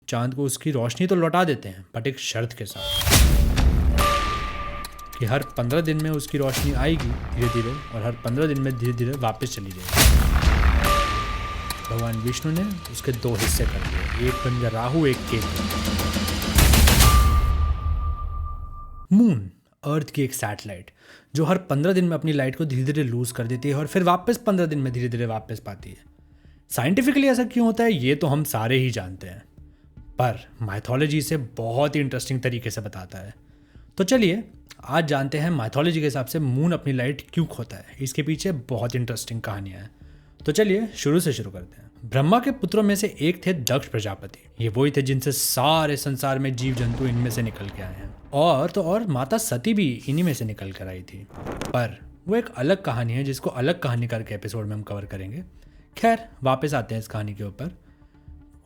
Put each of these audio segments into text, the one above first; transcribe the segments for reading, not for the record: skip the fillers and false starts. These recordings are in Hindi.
चांद को उसकी रोशनी तो लौटा देते हैं, बट एक शर्त के साथ कि हर 15 दिन में उसकी रोशनी आएगी धीरे धीरे, और हर 15 दिन में धीरे धीरे वापस चली जाएगी। भगवान विष्णु ने उसके 2 हिस्से कर दिए, एक बन गया राहु, एक केतु। मून अर्थ की एक सैटेलाइट जो हर 15 दिन में अपनी लाइट को धीरे धीरे लूज कर देती है और फिर वापस 15 दिन में धीरे धीरे वापस पाती है। साइंटिफिकली ऐसा क्यों होता है ये तो हम सारे ही जानते हैं, पर माइथोलॉजी से बहुत ही इंटरेस्टिंग तरीके से बताता है। तो चलिए आज जानते हैं माइथोलॉजी के हिसाब से मून अपनी लाइट क्यों खोता है। इसके पीछे बहुत इंटरेस्टिंग कहानियां हैं। तो चलिए शुरू से शुरू करते हैं। ब्रह्मा के पुत्रों में से एक थे दक्ष प्रजापति। ये वही थे जिनसे सारे संसार में जीव जंतु इनमें से निकल के आए हैं, और माता सती भी इन्हीं में से निकल कर आई थी। पर वो एक अलग कहानी है जिसको अलग कहानी करके एपिसोड में हम कवर करेंगे। खैर वापस आते हैं इस कहानी के ऊपर।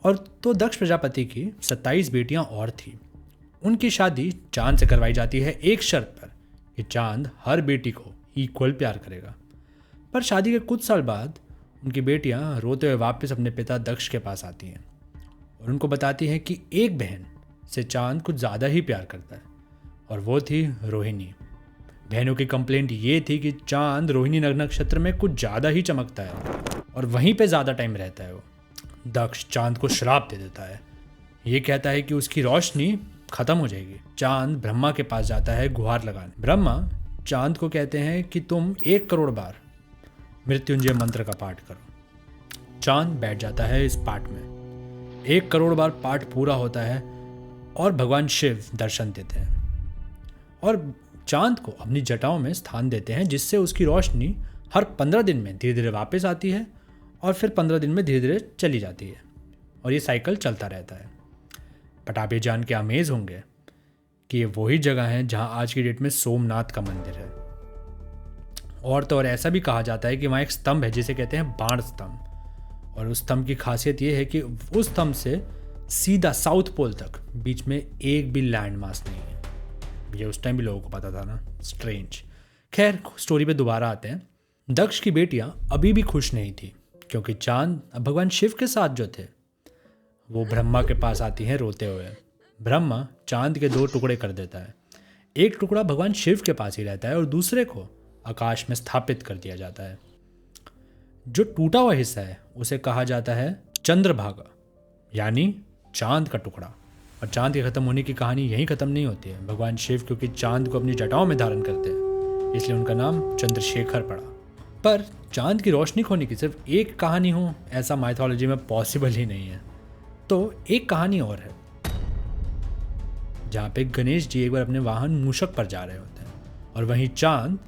और तो दक्ष प्रजापति की 27 बेटियां और थी। उनकी शादी चांद से करवाई जाती है एक शर्त पर कि चांद हर बेटी को इक्वल प्यार करेगा। पर शादी के कुछ साल बाद उनकी बेटियां रोते हुए वापस अपने पिता दक्ष के पास आती हैं और उनको बताती हैं कि एक बहन से चांद कुछ ज़्यादा ही प्यार करता है, और वो थी रोहिणी। बहनों की कंप्लेंट ये थी कि चांद रोहिणी नक्षत्र में कुछ ज़्यादा ही चमकता है और वहीं पे ज़्यादा टाइम रहता है। वो दक्ष चांद को श्राप दे देता है। ये कहता है कि उसकी रोशनी खत्म हो जाएगी। चांद ब्रह्मा के पास जाता है गुहार लगाने। ब्रह्मा चांद को कहते हैं कि तुम 1 करोड़ बार मृत्युंजय मंत्र का पाठ करो। चांद बैठ जाता है इस पाठ में। 1 करोड़ बार पाठ पूरा होता है और भगवान शिव दर्शन देते हैं और चांद को अपनी जटाओं में स्थान देते हैं, जिससे उसकी रोशनी हर 15 दिन में धीरे धीरे वापस आती है और फिर 15 दिन में धीरे धीरे चली जाती है, और ये साइकिल चलता रहता है। बट आप ये जान के अमेज होंगे कि ये वही जगह है जहाँ आज की डेट में सोमनाथ का मंदिर है। और तो और ऐसा भी कहा जाता है कि वहाँ एक स्तंभ है जिसे कहते हैं बाण स्तंभ, और उस स्तंभ की खासियत ये है कि उस स्तंभ से सीधा साउथ पोल तक बीच में एक भी लैंड मास नहीं है। ये उस टाइम भी लोगों को पता था ना, स्ट्रेंज। खैर स्टोरी पे दोबारा आते हैं। दक्ष की बेटियां अभी भी खुश नहीं थी क्योंकि चांद अब भगवान शिव के साथ जो थे वो ब्रह्मा के पास आती हैं रोते हुए। ब्रह्मा चांद के 2 टुकड़े कर देता है। एक टुकड़ा भगवान शिव के पास ही रहता है और दूसरे को आकाश में स्थापित कर दिया जाता है। जो टूटा हुआ हिस्सा है उसे कहा जाता है चंद्रभागा, यानी चांद का टुकड़ा। और चांद के खत्म होने की कहानी यहीं खत्म नहीं होती है। भगवान शिव क्योंकि चांद को अपनी जटाओं में धारण करते हैं इसलिए उनका नाम चंद्रशेखर पड़ा। पर चांद की रोशनी खोने की सिर्फ एक कहानी हो ऐसा माइथोलॉजी में पॉसिबल ही नहीं है। तो एक कहानी और है जहाँ पे गणेश जी एक बार अपने वाहन मूषक पर जा रहे होते हैं और वहीं चांद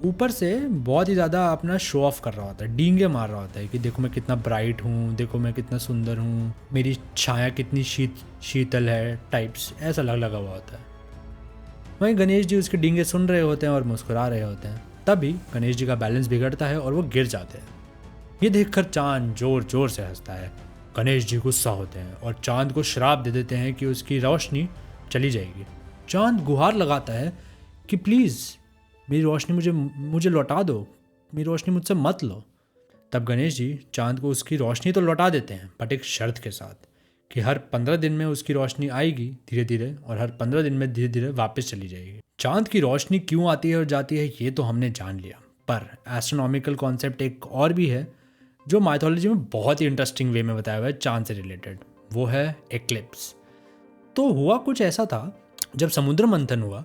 ऊपर से बहुत ही ज़्यादा अपना शो ऑफ कर रहा होता है, डींगे मार रहा होता है कि देखो मैं कितना ब्राइट हूँ, देखो मैं कितना सुंदर हूँ, मेरी छाया कितनी शीतल है, टाइप्स ऐसा लगा हुआ होता है। वहीं गणेश जी उसके डींगे सुन रहे होते हैं और मुस्कुरा रहे होते हैं। तभी गणेश जी का बैलेंस बिगड़ता है और वो गिर जाते हैं। ये देखकर चांद जोर जोर से हंसता है। गणेश जी गुस्सा होते हैं और चांद को श्राप दे देते हैं कि उसकी रोशनी चली जाएगी। चांद गुहार लगाता है कि प्लीज़ मेरी रोशनी मुझे लौटा दो, मेरी रोशनी मुझसे मत लो। तब गणेश जी चांद को उसकी रोशनी तो लौटा देते हैं, बट एक शर्त के साथ कि हर 15 दिन में उसकी रोशनी आएगी धीरे धीरे, और हर 15 दिन में धीरे धीरे वापस चली जाएगी। चांद की रोशनी क्यों आती है और जाती है ये तो हमने जान लिया, पर एस्ट्रोनॉमिकल कॉन्सेप्ट एक और भी है जो माइथोलॉजी में बहुत ही इंटरेस्टिंग वे में बताया हुआ है चांद से रिलेटेड। वो है एक्लिप्स। तो हुआ कुछ ऐसा था, जब समुद्र मंथन हुआ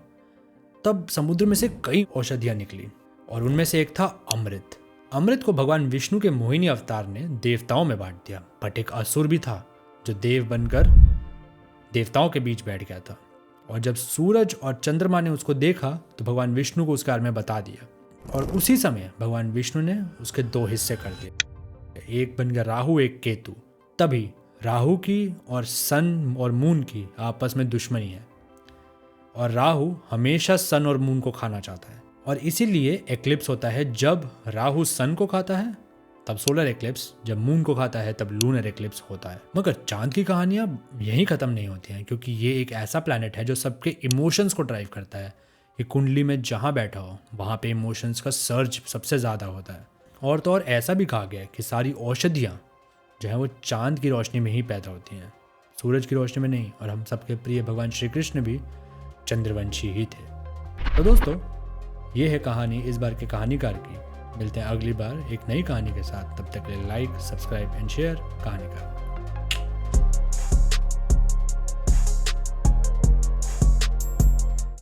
तब समुद्र में से कई औषधियाँ निकली और उनमें से एक था अमृत। अमृत को भगवान विष्णु के मोहिनी अवतार ने देवताओं में बांट दिया, बट एक असुर भी था जो देव बनकर देवताओं के बीच बैठ गया था। और जब सूरज और चंद्रमा ने उसको देखा तो भगवान विष्णु को उसके बारे में बता दिया, और उसी समय भगवान विष्णु ने उसके 2 हिस्से कर दिए। एक बन गया राहु, एक केतु। तभी राहु की और सन और मून की आपस में दुश्मनी है, और राहु हमेशा सन और मून को खाना चाहता है, और इसीलिए एक्लिप्स होता है जब राहु सन को खाता है तब सोलर एक्लिप्स, जब मून को खाता है तब लूनर एक्लिप्स होता है। मगर चांद की कहानियां यहीं खत्म नहीं होती हैं, क्योंकि ये एक ऐसा प्लैनेट है जो सबके इमोशंस को ड्राइव करता है। ये कुंडली में जहाँ बैठा हो वहाँ पे इमोशंस का सर्ज सबसे ज़्यादा होता है। और तो और ऐसा भी कहा गया है कि सारी औषधियाँ जो है वो चांद की रोशनी में ही पैदा होती हैं। सूरज की रोशनी में नहीं, और हम सबके प्रिय भगवान श्री कृष्ण भी चंद्रवंशी ही थे। तो दोस्तों, ये है कहानी इस बार के कहानीकार की। मिलते हैं अगली बार एक नई कहानी के साथ। तब तक के लिए लाइक, सब्सक्राइब एंड शेयर कहानीकार।